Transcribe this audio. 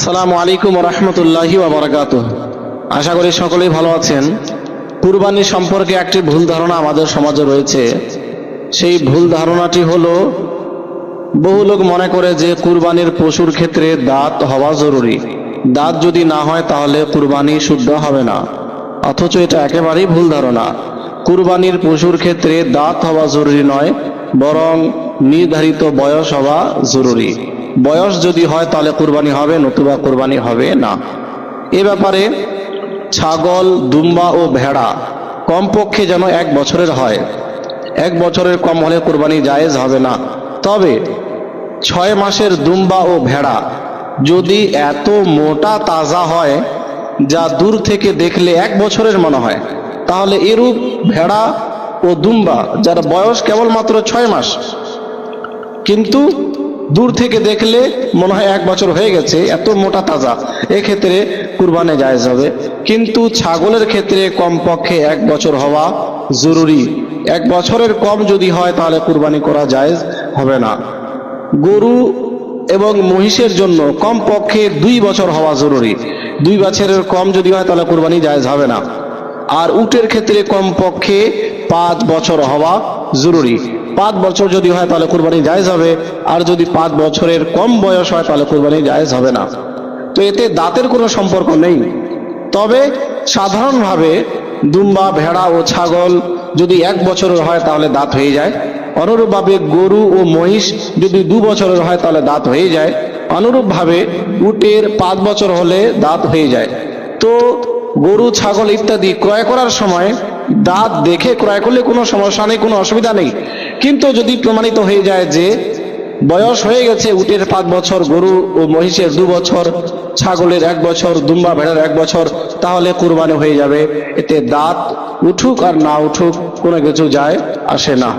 আসসালামু আলাইকুম ওয়া রাহমাতুল্লাহি ওয়া বারাকাতুহু। আশা করি সকলেই ভালো আছেন। কুরবানি সম্পর্কে একটি ভুল ধারণা আমাদের সমাজে রয়েছে। সেই ভুল ধারণাটি হলো, বহু লোক মনে করে যে কুরবানির পশুর ক্ষেত্রে দাঁত হওয়া জরুরি, দাঁত যদি না হয় তাহলে কুরবানি শুদ্ধ হবে না। অথচ এটা একেবারেই ভুল ধারণা। কুরবানির পশুর ক্ষেত্রে দাঁত হওয়া জরুরি নয়, বরং নির্ধারিত বয়স হওয়া জরুরি। বয়স যদি হয় তাহলে কুরবানি হবে, নতুবা কুরবানি হবে না। এ ব্যাপারে ছাগল, দুম্বা ও ভেড়া কমপক্ষে যেন 1 বছরের হয়। 1 বছরের কম হলে কুরবানি জায়েজ হবে না। তবে 6 মাসের দুম্বা ও ভেড়া যদি এত মোটা তাজা হয় যা দূর থেকে দেখলে 1 বছরের মনে হয়, তাহলে এরূপ ভেড়া ও দুম্বা যার বয়স কেবলমাত্র 6 মাস, কিন্তু দূর থেকে দেখলে মনে হয় 1 বছর হয়ে গেছে, এত মোটা তাজা, এক্ষেত্রে কুরবানি জায়েজ হবে। কিন্তু ছাগলের ক্ষেত্রে কমপক্ষে 1 বছর হওয়া জরুরি। 1 বছরের কম যদি হয় তাহলে কুরবানি করা জায়েজ হবে না। গরু এবং মহিষের জন্য কমপক্ষে 2 বছর হওয়া জরুরি। 2 বছরের কম যদি হয় তাহলে কুরবানি জায়েজ হবে না। আর উটের ক্ষেত্রে কমপক্ষে 5 বছর হওয়া জরুরি। 5 বছর যদি হয় তাহলে কুরবানি জায়েজ হবে, আর যদি 5 বছরের কম বয়স হয় তাহলে কুরবানি জায়েজ হবে না। তো এতে দাঁতের কোনো সম্পর্ক নেই। তবে সাধারণভাবে দুম্বা, ভেড়া ও ছাগল যদি 1 বছরের হয় তাহলে দাঁত হয়ে যায়। অনুরূপভাবে গরু ও মহিষ যদি 2 বছরের হয় তাহলে দাঁত হয়ে যায়। অনুরূপভাবে উটের 5 বছর হলে দাঁত হয়ে যায়। তো গরু, ছাগল ইত্যাদি ক্রয় করার সময় দাঁত দেখে ক্রয় করলে কোনো সমস্যা নেই, কোনো অসুবিধা নেই। কিন্তু যদি প্রমাণিত হয়ে যায় যে বয়স হয়ে গেছে, উটের 5 বছর, গরু ও মহিষের 2 বছর, ছাগলের 1 বছর, দুম্বা ভেড়ার 1 বছর, তাহলে কুরবানি হয়ে যাবে। এতে দাঁত উঠুক আর না উঠুক কোনো কিছু যায় আসে না।